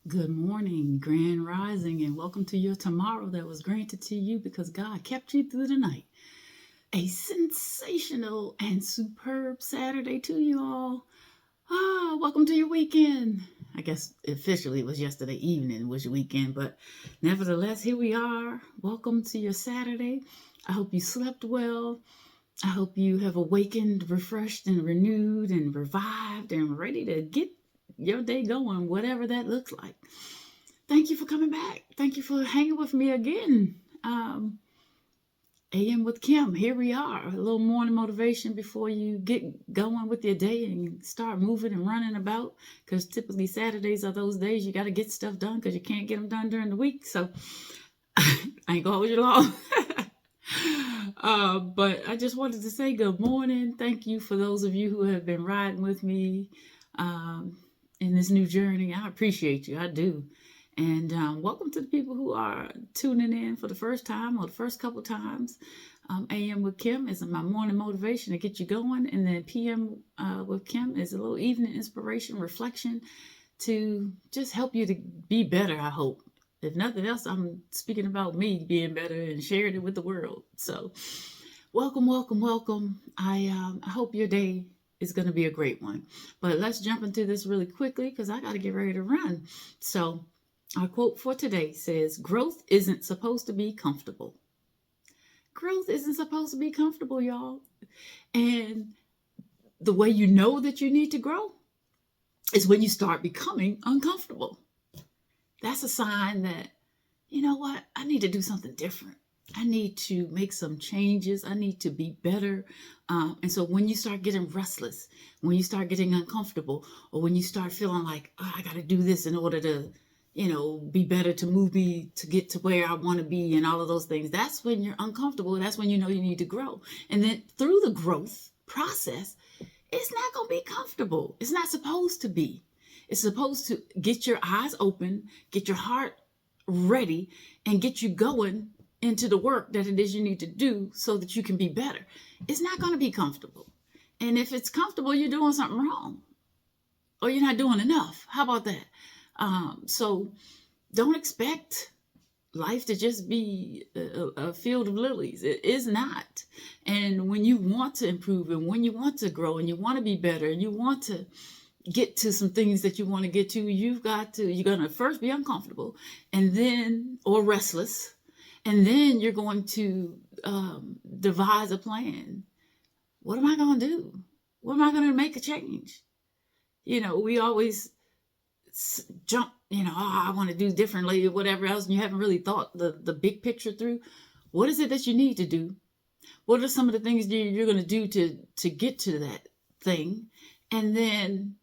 Good morning, grand rising, and welcome to your tomorrow that was granted to you because God kept you through the night. A sensational and superb Saturday to you all. Welcome to your weekend. I guess officially it was yesterday evening was your weekend, but nevertheless, here we are. Welcome to your Saturday. I hope you slept well. I hope you have awakened, refreshed, and renewed, and revived, and ready to get your day going, whatever that looks like. Thank you for coming back. Thank you for hanging with me again. AM with Kim, here we are. A little morning motivation before you get going with your day and start moving and running about. Because typically Saturdays are those days you got to get stuff done because you can't get them done during the week. So I ain't going to hold you long. But I just wanted to say good morning. Thank you for those of you who have been riding with me in this new journey. I appreciate you. I do. And welcome to the people who are tuning in for the first time or the first couple times. AM with Kim is my morning motivation to get you going. And then PM with Kim is a little evening inspiration, reflection to just help you to be better, I hope. If nothing else, I'm speaking about me being better and sharing it with the world. So welcome, welcome, welcome. I hope your day is going to be a great one. But let's jump into this really quickly because I got to get ready to run. So our quote for today says, growth isn't supposed to be comfortable. Growth isn't supposed to be comfortable, y'all. And the way you know that you need to grow is when you start becoming uncomfortable. That's a sign that, you know what, I need to do something different. I need to make some changes. I need to be better. And so when you start getting restless, when you start getting uncomfortable, or when you start feeling like, I got to do this in order to, be better, to move me to get to where I want to be and all of those things, that's when you're uncomfortable. That's when you know you need to grow. And then through the growth process, it's not going to be comfortable. It's not supposed to be. It's supposed to get your eyes open, get your heart ready, and get you going into the work that it is you need to do so that you can be better. It's not going to be comfortable. And if it's comfortable, you're doing something wrong or you're not doing enough. How about that? So don't expect life to just be a field of lilies. It is not. And when you want to improve and when you want to grow and you want to be better and you want to get to some things that you want to get to, you're going to first be uncomfortable and then, or restless. And then you're going to devise a plan. What am I going to do? What am I going to make a change? We always jump, I want to do differently or whatever else. And you haven't really thought the big picture through. What is it that you need to do? What are some of the things you're going to do to get to that thing? And then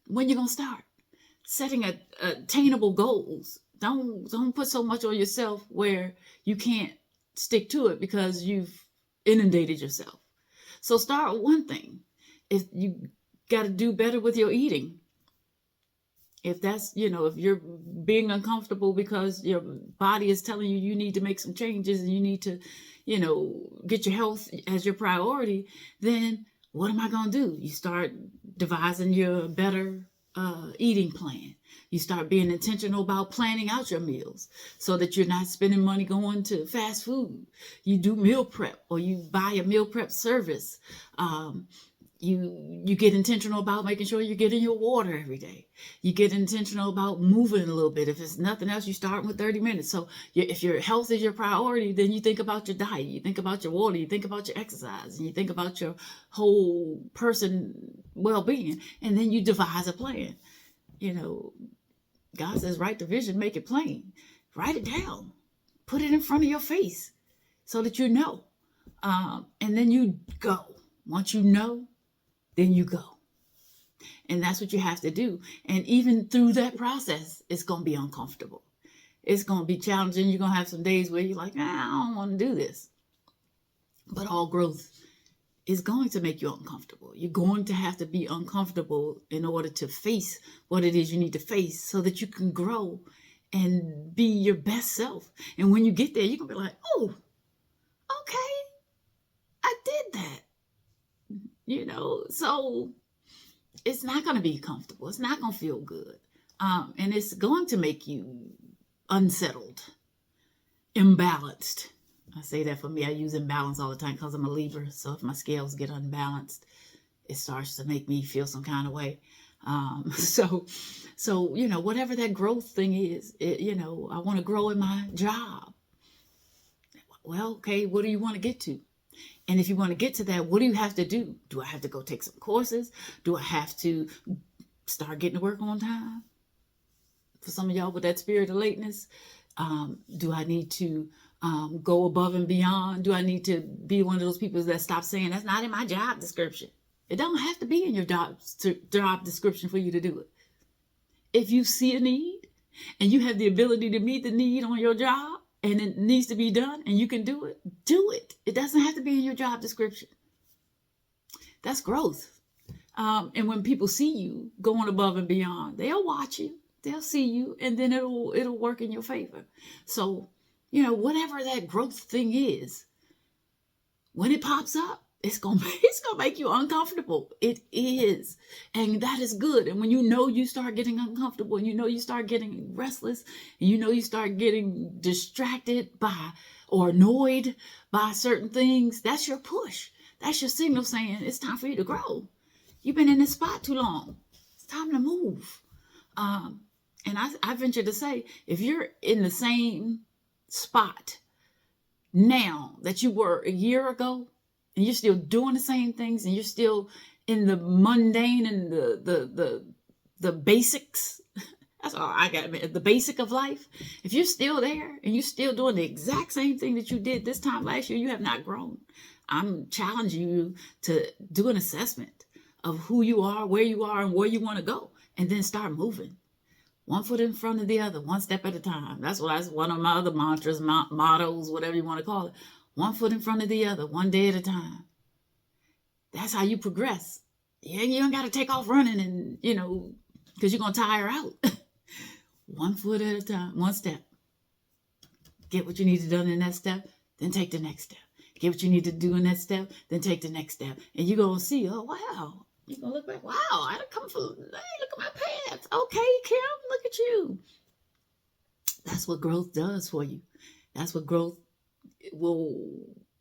when you're going to start setting attainable goals. Don't put so much on yourself where you can't stick to it because you've inundated yourself. So start with one thing. If you got to do better with your eating, if that's, if you're being uncomfortable because your body is telling you need to make some changes and you need to, get your health as your priority, then what am I going to do? You start devising your better eating plan. You start being intentional about planning out your meals so that you're not spending money going to fast food. You do meal prep or you buy a meal prep service. You get intentional about making sure you're getting your water every day. You get intentional about moving a little bit. If it's nothing else, you start with 30 minutes. So if your health is your priority, then you think about your diet, you think about your water, you think about your exercise, and you think about your whole person well-being, and then you devise a plan. God says, write the vision, make it plain. Write it down. Put it in front of your face so that you know. And then you go. Once you know, then you go. And that's what you have to do. And even through that process, it's going to be uncomfortable. It's going to be challenging. You're going to have some days where you're like, I don't want to do this. But all growth is going to make you uncomfortable. You're going to have to be uncomfortable in order to face what it is you need to face so that you can grow and be your best self. And when you get there, you're going to be like, oh, okay, I did that. So it's not going to be comfortable. It's not going to feel good. And it's going to make you unsettled, imbalanced. I say that for me. I use imbalance all the time because I'm a Libra. So if my scales get unbalanced, it starts to make me feel some kind of way. So whatever that growth thing is, I want to grow in my job. Well, okay, what do you want to get to? And if you want to get to that, what do you have to do? Do I have to go take some courses? Do I have to start getting to work on time? For some of y'all with that spirit of lateness, do I need to go above and beyond? Do I need to be one of those people that stop saying that's not in my job description? It don't have to be in your job description for you to do it. If you see a need and you have the ability to meet the need on your job and it needs to be done and you can do it, do it. It doesn't have to be in your job description. That's growth. And when people see you going above and beyond, they'll watch you, they'll see you, and then it'll work in your favor. So, whatever that growth thing is, when it pops up, it's gonna make you uncomfortable. It is. And that is good. And when you start getting uncomfortable, and you start getting restless, and you start getting distracted by or annoyed by certain things, that's your push. That's your signal saying it's time for you to grow. You've been in this spot too long. It's time to move. And I venture to say, if you're in the same spot now that you were a year ago, and you're still doing the same things, and you're still in the mundane and the basics. That's all I got. The basic of life. If you're still there and you're still doing the exact same thing that you did this time last year, you have not grown. I'm challenging you to do an assessment of who you are, where you are, and where you want to go, and then start moving. One foot in front of the other, one step at a time. That's one of my other mantras, mottos, whatever you want to call it. One foot in front of the other, one day at a time. That's how you progress. Yeah, you don't got to take off running and, because you're going to tire out. One foot at a time, one step. Get what you need to do in that step, then take the next step. Get what you need to do in that step, then take the next step. And you're going to see, oh, wow. You're going to look back, wow, I done come from, hey, look at my path. Okay, Kim, look at you. That's what growth does for you. That's what growth will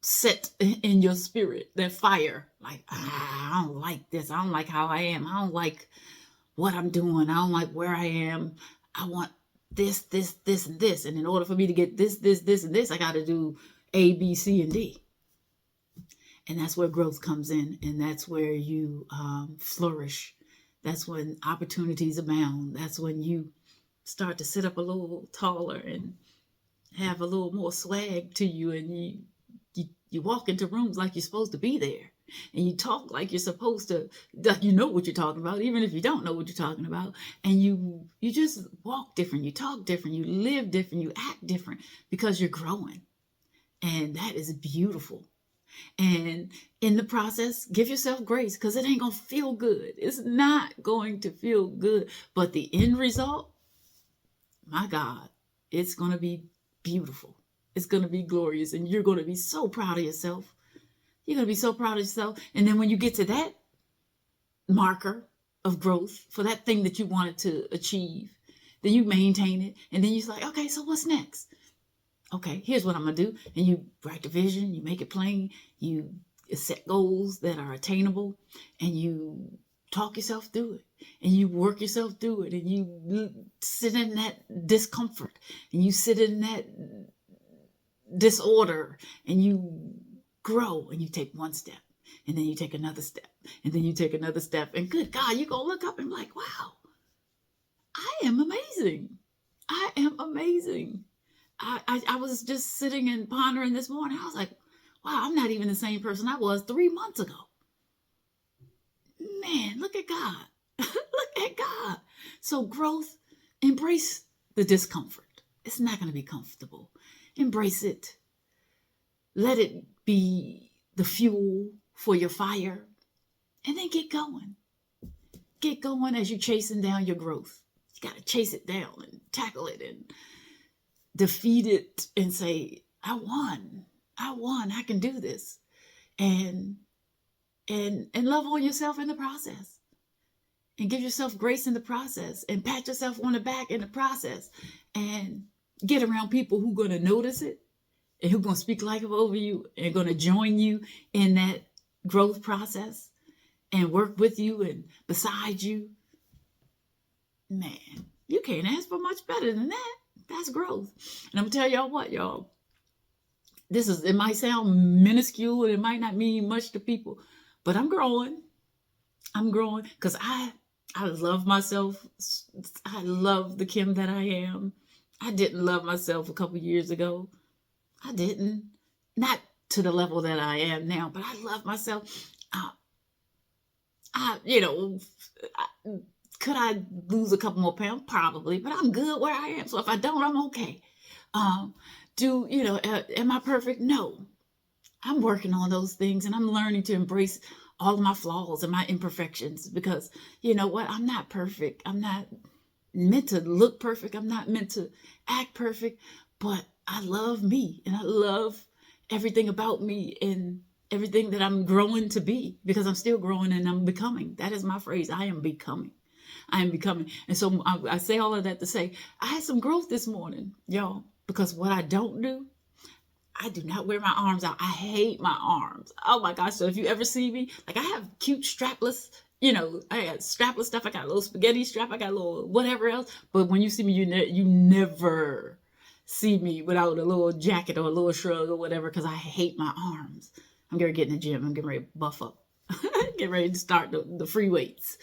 set in your spirit, that fire. Like, I don't like this. I don't like how I am. I don't like what I'm doing. I don't like where I am. I want this, this, this, and this. And in order for me to get this, this, this, and this, I got to do A, B, C, and D. And that's where growth comes in. And that's where you flourish. That's when opportunities abound. That's when you start to sit up a little taller and have a little more swag to you. And you walk into rooms like you're supposed to be there. And you talk like you're supposed to, like you know what you're talking about, even if you don't know what you're talking about. And you just walk different. You talk different. You live different. You act different because you're growing. And that is beautiful. And in the process, give yourself grace because it ain't going to feel good. It's not going to feel good. But the end result, my God, it's going to be beautiful. It's going to be glorious. And you're going to be so proud of yourself. You're going to be so proud of yourself. And then when you get to that marker of growth for that thing that you wanted to achieve, then you maintain it. And then you're like, okay, so what's next? Okay, here's what I'm going to do. And you write the vision, you make it plain, you set goals that are attainable, and you talk yourself through it, and you work yourself through it, and you sit in that discomfort, and you sit in that disorder, and you grow, and you take one step, and then you take another step, and then you take another step, and good God, you're going to look up and be like, wow, I am amazing. I am amazing. I was just sitting and pondering this morning. I was like, wow, I'm not even the same person I was 3 months ago. Man, look at God. Look at God. So growth, embrace the discomfort. It's not going to be comfortable. Embrace it. Let it be the fuel for your fire. And then get going. Get going as you're chasing down your growth. You got to chase it down and tackle it and defeat it and say, I won, I can do this. And love on yourself in the process. and give yourself grace in the process and pat yourself on the back in the process and get around people who are going to notice it and who are going to speak life over you and going to join you in that growth process and work with you and beside you. Man, you can't ask for much better than that. That's growth. And I'm going to tell y'all what, y'all. It might sound minuscule and it might not mean much to people, but I'm growing. I'm growing because I love myself. I love the Kim that I am. I didn't love myself a couple years ago. I didn't. Not to the level that I am now, but I love myself. Could I lose a couple more pounds? Probably, but I'm good where I am. So if I don't, I'm okay. Am I perfect? No. I'm working on those things and I'm learning to embrace all of my flaws and my imperfections because you know what? I'm not perfect. I'm not meant to look perfect. I'm not meant to act perfect, but I love me and I love everything about me and everything that I'm growing to be because I'm still growing and I'm becoming. That is my phrase. I am becoming. I am becoming. And so I say all of that to say I had some growth this morning, y'all, because what I don't do, I do not wear my arms out. I hate my arms. Oh my gosh. So if you ever see me, like I have cute strapless, I got strapless stuff. I got a little spaghetti strap. I got a little whatever else. But when you see me, you never see me without a little jacket or a little shrug or whatever because I hate my arms. I'm going to get in the gym. I'm getting ready to buff up. Get ready to start the free weights.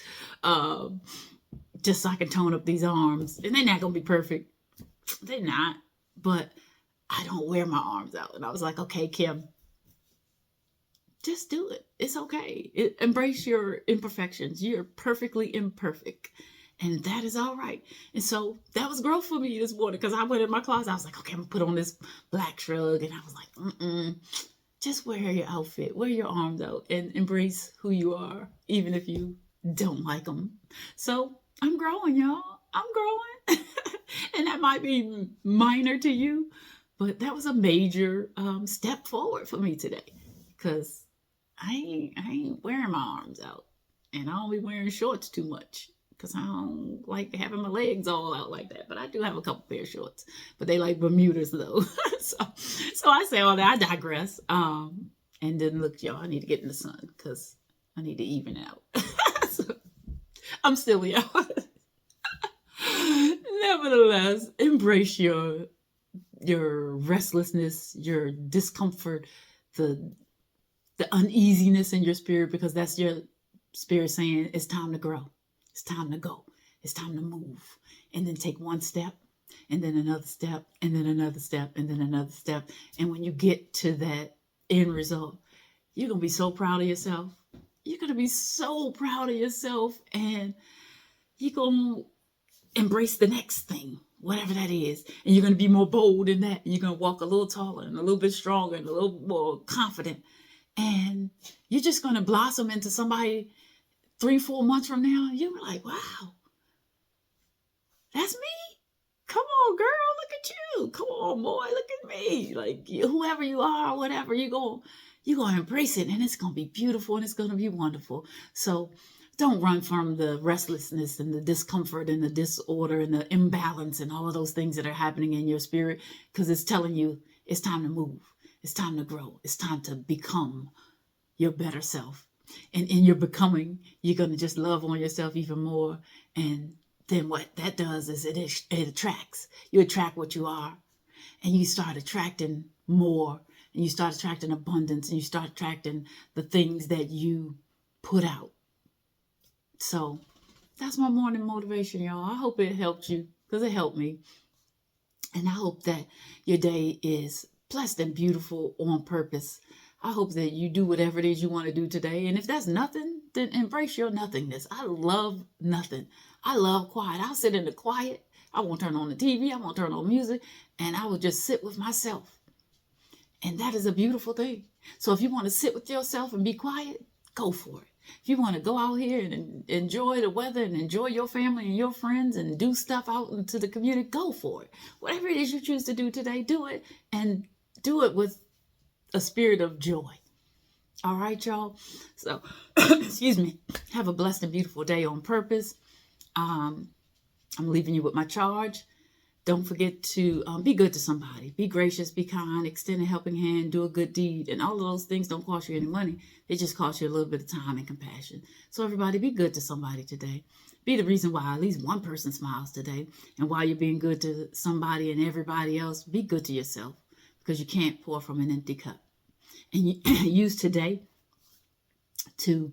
Just so I can tone up these arms. And they're not going to be perfect. They're not. But I don't wear my arms out. And I was like, okay, Kim, just do it. It's okay. Embrace your imperfections. You're perfectly imperfect. And that is all right. And so that was growth for me this morning because I went in my closet. I was like, okay, I'm going to put on this black shrug. And I was like, just wear your outfit. Wear your arms out and embrace who you are, even if you don't like them. So I'm growing, y'all. I'm growing. And that might be minor to you, but that was a major step forward for me today because I ain't wearing my arms out and I don't be wearing shorts too much because I don't like having my legs all out like that. But I do have a couple pair of shorts, but they like Bermudas though. so I say all that. I digress. And then look, y'all, I need to get in the sun because I need to even out. So, I'm still y'all. Nevertheless, embrace your restlessness, your discomfort, the uneasiness in your spirit, because that's your spirit saying it's time to grow. It's time to go. It's time to move. And then take one step, and then another step, and then another step, and then another step. And when you get to that end result, you're going to be so proud of yourself. You're going to be so proud of yourself, and you're going to embrace the next thing, whatever that is. And you're going to be more bold in that. You're going to walk a little taller and a little bit stronger and a little more confident. And you're just going to blossom into somebody 3-4 months from now. You're like, wow, that's me. Come on, girl, look at you. Come on, boy, look at me. Like whoever you are, whatever, you're going to embrace it. And it's going to be beautiful and it's going to be wonderful. So don't run from the restlessness and the discomfort and the disorder and the imbalance and all of those things that are happening in your spirit, because it's telling you it's time to move. It's time to grow. It's time to become your better self. And in your becoming, you're going to just love on yourself even more. And then what that does is it attracts. You attract what you are. And you start attracting more. And you start attracting abundance. And you start attracting the things that you put out. So that's my morning motivation, y'all. I hope it helped you because it helped me. And I hope that your day is blessed and beautiful on purpose. I hope that you do whatever it is you want to do today. And if that's nothing, then embrace your nothingness. I love nothing. I love quiet. I'll sit in the quiet. I won't turn on the TV. I won't turn on music. And I will just sit with myself. And that is a beautiful thing. So if you want to sit with yourself and be quiet, go for it. If you want to go out here and enjoy the weather and enjoy your family and your friends and do stuff out into the community, go for it. Whatever it is you choose to do today, do it, and do it with a spirit of joy. All right, y'all. So, excuse me. Have a blessed and beautiful day on purpose. Um, I'm leaving you with my charge. Don't forget to be good to somebody. Be gracious, be kind, extend a helping hand, do a good deed. And all of those things don't cost you any money. They just cost you a little bit of time and compassion. So everybody, be good to somebody today. Be the reason why at least one person smiles today. And while you're being good to somebody and everybody else, be good to yourself, because you can't pour from an empty cup. And you use today to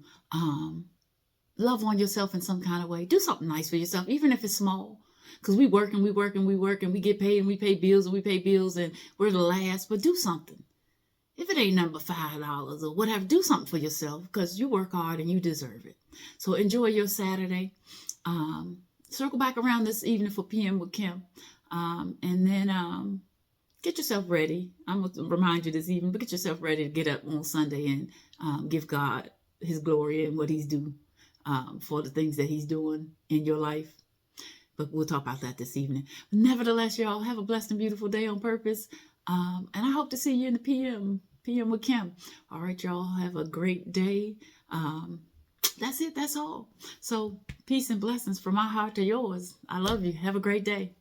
love on yourself in some kind of way. Do something nice for yourself, even if it's small. Because we work and we work and we work and we get paid and we pay bills and we pay bills and we're the last. But do something. If it ain't number $5 or whatever, do something for yourself, because you work hard and you deserve it. So enjoy your Saturday. Circle back around this evening for PM with Kim. And then get yourself ready. I'm going to remind you this evening, but get yourself ready to get up on Sunday and give God his glory and what he's due for the things that he's doing in your life. But we'll talk about that this evening. Nevertheless, y'all, have a blessed and beautiful day on purpose. And I hope to see you in the PM with Kim. All right, y'all, have a great day. That's it. That's all. So peace and blessings from my heart to yours. I love you. Have a great day.